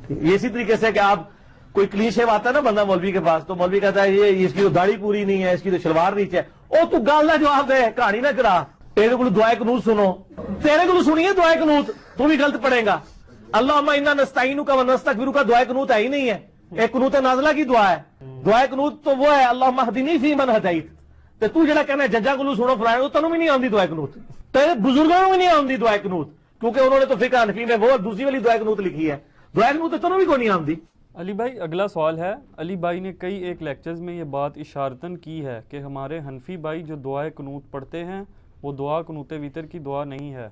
یہ اسی طریقے سے کہ آپ کوئی کلیشے آتا ہے نا بندہ مولوی کے پاس، تو مولوی کہتا ہے یہ اس کی تو داڑھی پوری نہیں ہے، اس کی تو شلوار نیچے ہے، او تو گل نہ جواب دے، کہانی نہ کرا، تیرے کو دعائے قنوت سنو، تیرے کو سنیے دعائے قنوت، تو بھی غلط پڑھے گا۔ اللہم انا نستعینک و نستغفرک دعائے قنوت ہے ہی نہیں ہے، ایک قنوت نازلہ کی دعا ہے۔ دعائے قنوت تو وہ ہے اللہم اہدنی فی من ہدیت، تے تو جڑا کہنا ہے ججا کو سنو فلانے کو، تینوں بھی نہیں آندی دعائے قنوت، تیرے بزرگوں کو بھی نہیں آندی دعائے قنوت، کیونکہ انہوں نے تو فقہ حنفی میں وہ دوسری والی دعائے قنوت لکھی ہے، دعائے قنوت تو تینوں بھی کو نہیں آندی۔ علی بھائی اگلا سوال ہے، علی بھائی نے کئی ایک لیکچرز میں یہ بات اشارتاً کی ہے کہ ہمارے حنفی بھائی جو دعائے قنوت پڑھتے ہیں وہ دعا قنوت وتر کی دعا نہیں ہے۔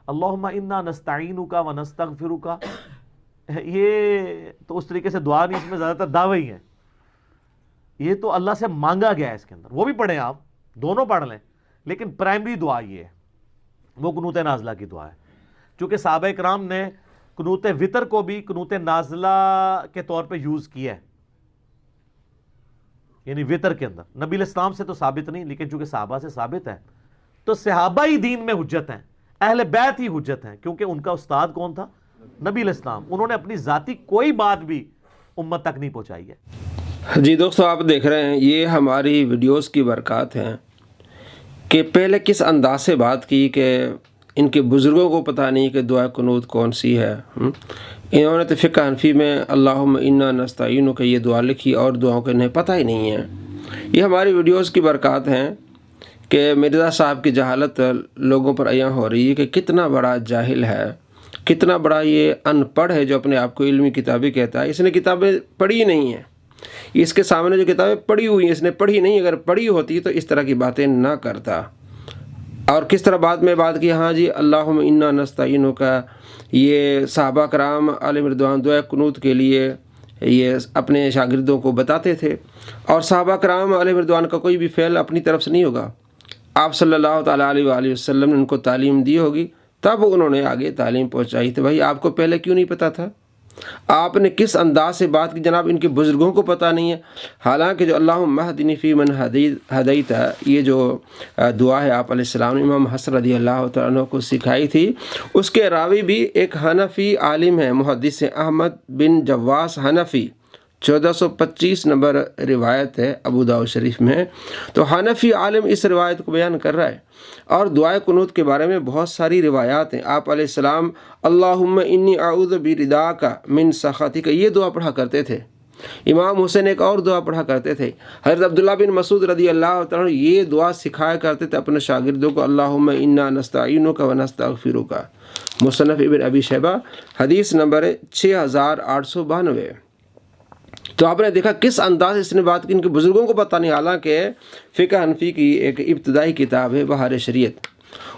اللہم انا نستعینک و نستغفرک، یہ تو اس طریقے سے دعا نہیں، اس میں زیادہ تر دعوے ہی ہیں، یہ تو اللہ سے مانگا گیا ہے اس کے اندر، وہ بھی پڑھیں آپ، دونوں پڑھ لیں، لیکن پرائمری دعا یہ ہے، وہ قنوت نازلہ کی دعا ہے، چونکہ صحابہ کرام نے قنوت وتر کو بھی قنوت نازلہ کے طور پہ یوز کیا ہے، یعنی وتر کے اندر نبی علیہ السلام سے تو ثابت نہیں، لیکن چونکہ صحابہ سے ثابت ہے تو صحابہ ہی دین میں حجت ہیں، اہل بیت ہی حجت ہیں، کیونکہ ان کا استاد کون تھا؟ نبی علیہ السلام، انہوں نے اپنی ذاتی کوئی بات بھی امت تک نہیں پہنچائی ہے۔ جی دوستو، آپ دیکھ رہے ہیں یہ ہماری ویڈیوز کی برکات ہیں کہ پہلے کس انداز سے بات کی کہ ان کے بزرگوں کو پتہ نہیں کہ دعا قنوت کون سی ہے۔ انہوں نے تو فقہ حنفی میں اللہم انا نستعینک یہ دعا لکھی اور دعاؤں کے انہیں پتہ ہی نہیں ہے۔ یہ ہماری ویڈیوز کی برکات ہیں کہ مرزا صاحب کی جہالت لوگوں پر عیاں ہو رہی ہے کہ کتنا بڑا جاہل ہے، کتنا بڑا یہ ان پڑھ ہے جو اپنے آپ کو علمی کتابی کہتا ہے۔ اس نے کتابیں پڑھی ہی نہیں ہیں، اس کے سامنے جو کتابیں پڑھی ہوئی ہیں اس نے پڑھی نہیں، اگر پڑھی ہوتی تو اس طرح کی باتیں نہ کرتا۔ اور کس طرح بعد میں بات کی، ہاں جی اللہم انا نستعینک، یہ صحابہ کرام علیہ رضوان دعائے قنوت کے لیے یہ اپنے شاگردوں کو بتاتے تھے، اور صحابہ کرام علیہ رضوان کا کوئی بھی فعل اپنی طرف سے نہیں ہوگا، آپ صلی اللہ تعالیٰ علیہ وآلہ وسلم نے ان کو تعلیم دی ہوگی، تب انہوں نے آگے تعلیم پہنچائی تھی۔ بھائی آپ کو پہلے کیوں نہیں پتہ تھا؟ آپ نے کس انداز سے بات کی، جناب ان کے بزرگوں کو پتہ نہیں ہے۔ حالانکہ جو اللہم اہدنی فی من ہدیت ہے، یہ جو دعا ہے آپ علیہ السلام نے امام حسن رضی اللہ تعالیٰ عنہ کو سکھائی تھی، اس کے راوی بھی ایک حنفی عالم ہے، محدث احمد بن جواس حنفی، 1425 نمبر روایت ہے ابو داؤد شریف میں۔ تو حنفی عالم اس روایت کو بیان کر رہا ہے، اور دعائے قنوت کے بارے میں بہت ساری روایات ہیں۔ آپ علیہ السلام اللہم انی اعوذ برداک من سخطک یہ دعا پڑھا کرتے تھے۔ امام حسین ایک اور دعا پڑھا کرتے تھے۔ حضرت عبداللہ بن مسعود رضی اللہ تعالیٰ عنہ یہ دعا سکھایا کرتے تھے اپنے شاگردوں کو، اللہم انا نستعینک و نستغفرک۔ مصنف ابن ابی شیبہ حدیث نمبر 6892۔ تو آپ نے دیکھا کس انداز سے اس نے بات کی، ان کے بزرگوں کو پتہ نہیں۔ حالانکہ فقہ حنفی کی ایک ابتدائی کتاب ہے بہار شریعت،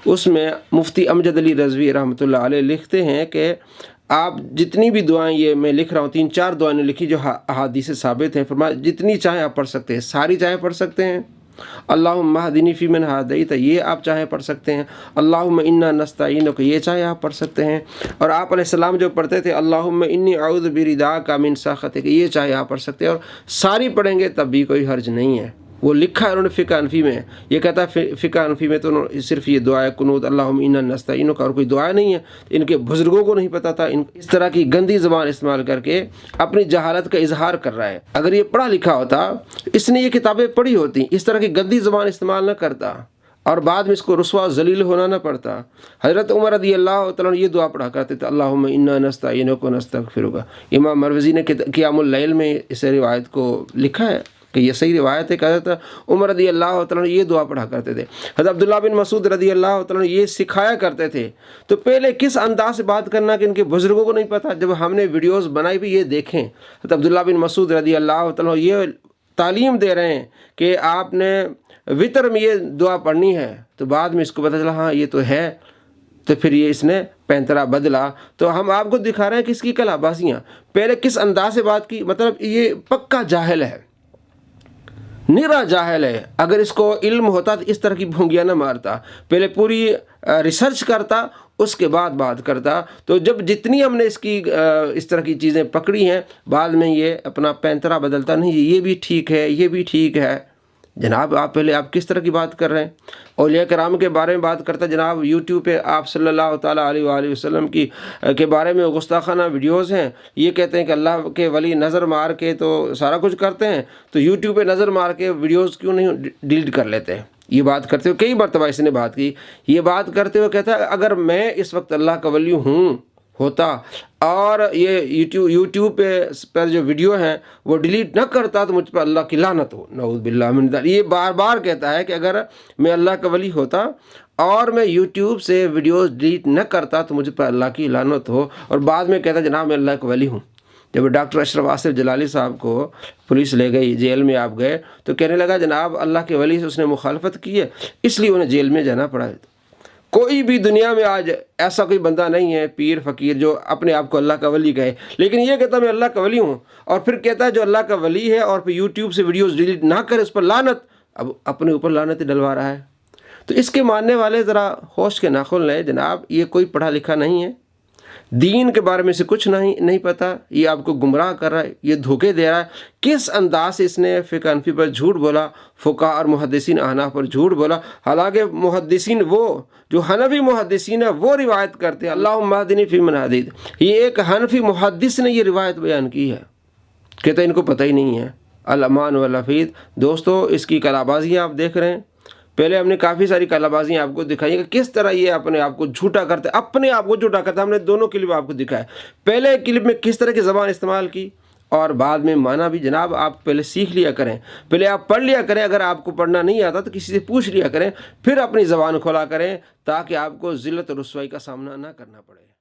اس میں مفتی امجد علی رضوی رحمۃ اللہ علیہ لکھتے ہیں کہ آپ جتنی بھی دعائیں، یہ میں لکھ رہا ہوں 3-4 دعائیں لکھی جو احادیث سے ثابت ہیں، فرمایا جتنی چاہیں آپ پڑھ سکتے ہیں، ساری چاہیں پڑھ سکتے ہیں۔ اللہم اہدنی فی من ہدیت یہ آپ چاہیں پڑھ سکتے ہیں، اللہم انا نستعینک یہ چاہیں آپ پڑھ سکتے ہیں، اور آپ علیہ السلام جو پڑھتے تھے اللہم انی اعوذ برداک من سخطک یہ چاہیں آپ پڑھ سکتے ہیں، اور ساری پڑھیں گے تب بھی کوئی حرج نہیں ہے۔ وہ لکھا ہے انہوں نے فقہ حنفی میں، یہ کہتا ہے فقہ حنفی میں تو صرف یہ دعائے قنوت اللہم انا نستعینک اور کوئی دعا نہیں ہے۔ ان کے بزرگوں کو نہیں پتہ تھا، اس طرح کی گندی زبان استعمال کر کے اپنی جہالت کا اظہار کر رہا ہے۔ اگر یہ پڑھا لکھا ہوتا، اس نے یہ کتابیں پڑھی ہوتی، اس طرح کی گندی زبان استعمال نہ کرتا، اور بعد میں اس کو رسوا ذلیل ہونا نہ پڑتا۔ حضرت عمر رضی اللہ تعالیٰ عنہ یہ دعا پڑھا کرتے تھے، اللہم انا نستعینک و نستغفرک۔ امام مروزی نے قیام اللیل میں اس روایت کو لکھا ہے کہ یہ صحیح روایت ہے کہ حضرت عمر رضی اللہ تعالیٰ عنہ یہ دعا پڑھا کرتے تھے۔ حضرت عبداللہ بن مسعود رضی اللہ تعالیٰ عنہ یہ سکھایا کرتے تھے۔ تو پہلے کس انداز سے بات کرنا کہ ان کے بزرگوں کو نہیں پتہ، جب ہم نے ویڈیوز بنائی بھی یہ دیکھیں، حضرت عبداللہ بن مسعود رضی اللہ تعالیٰ عنہ یہ تعلیم دے رہے ہیں کہ آپ نے وطر میں یہ دعا پڑھنی ہے، تو بعد میں اس کو پتہ چلا ہاں یہ تو ہے، تو پھر یہ اس نے پینترا بدلا۔ تو ہم آپ کو دکھا رہے ہیں کہ اس کی کلا بازیاں، پہلے کس انداز سے بات کی، مطلب یہ پکا جاہل ہے، نرا جاہل ہے۔ اگر اس کو علم ہوتا تو اس طرح کی بھونگیاں نہ مارتا، پہلے پوری ریسرچ کرتا اس کے بعد بات کرتا۔ تو جب جتنی ہم نے اس طرح کی چیزیں پکڑی ہیں، بعد میں یہ اپنا پینترا بدلتا نہیں، یہ بھی ٹھیک ہے، یہ بھی ٹھیک ہے، جناب آپ پہلے آپ کس طرح کی بات کر رہے ہیں؟ اولیاء کرام کے بارے میں بات کرتا جناب، یوٹیوب پہ آپ صلی اللہ تعالیٰ علیہ وآلہ وسلم کے بارے میں گستاخانہ ویڈیوز ہیں، یہ کہتے ہیں کہ اللہ کے ولی نظر مار کے تو سارا کچھ کرتے ہیں، تو یوٹیوب پہ نظر مار کے ویڈیوز کیوں نہیں ڈیلیٹ کر لیتے ہیں؟ یہ بات کرتے ہوئے کئی مرتبہ اس نے بات کی، یہ بات کرتے ہوئے کہتا ہے اگر میں اس وقت اللہ کا ولی ہوتا اور یہ یوٹیوب پر جو ویڈیو ہیں وہ ڈیلیٹ نہ کرتا تو مجھ پر اللہ کی لعنت ہو، نعوذ باللہ من ذالک۔ یہ بار بار کہتا ہے کہ اگر میں اللہ کا ولی ہوتا اور میں یوٹیوب سے ویڈیوز ڈیلیٹ نہ کرتا تو مجھ پر اللہ کی لعنت ہو، اور بعد میں کہتا جناب میں اللہ کا ولی ہوں۔ جب ڈاکٹر اشرف آصف جلالی صاحب کو پولیس لے گئی، جیل میں آپ گئے تو کہنے لگا جناب اللہ کے ولی سے اس نے مخالفت کی ہے اس لیے انہیں جیل میں جانا پڑا۔ کوئی بھی دنیا میں آج ایسا کوئی بندہ نہیں ہے پیر فقیر جو اپنے آپ کو اللہ کا ولی کہے، لیکن یہ کہتا میں اللہ کا ولی ہوں، اور پھر کہتا ہے جو اللہ کا ولی ہے اور پھر یوٹیوب سے ویڈیوز ڈیلیٹ نہ کرے اس پر لعنت، اب اپنے اوپر لعنت ڈلوا رہا ہے۔ تو اس کے ماننے والے ذرا ہوش کے ناخن لیں جناب، یہ کوئی پڑھا لکھا نہیں ہے، دین کے بارے میں سے کچھ نہیں پتہ، یہ آپ کو گمراہ کر رہا ہے، یہ دھوکے دے رہا ہے۔ کس انداز سے اس نے فقہ حنفی پر جھوٹ بولا، فقہاء اور محدثین احناف پر جھوٹ بولا، حالانکہ محدثین وہ جو حنفی محدثین ہیں وہ روایت کرتے ہیں اللہم اہدنی فیمن ہدیت، یہ ایک حنفی محدث نے یہ روایت بیان کی ہے، کہتا ہے ان کو پتہ ہی نہیں ہے۔ الامان والحفیظ، دوستو اس کی کلابازیاں آپ دیکھ رہے ہیں، پہلے ہم نے کافی ساری کلابازیاں آپ کو دکھائی کہ کس طرح یہ اپنے آپ کو جھوٹا کرتے، اپنے آپ کو جھوٹا کرتا۔ ہم نے دونوں کلپ آپ کو دکھائے، پہلے کلپ میں کس طرح کی زبان استعمال کی اور بعد میں معنی بھی۔ جناب آپ پہلے سیکھ لیا کریں، پہلے آپ پڑھ لیا کریں، اگر آپ کو پڑھنا نہیں آتا تو کسی سے پوچھ لیا کریں، پھر اپنی زبان کھولا کریں تاکہ آپ کو ذلت اور رسوائی کا سامنا نہ کرنا پڑے۔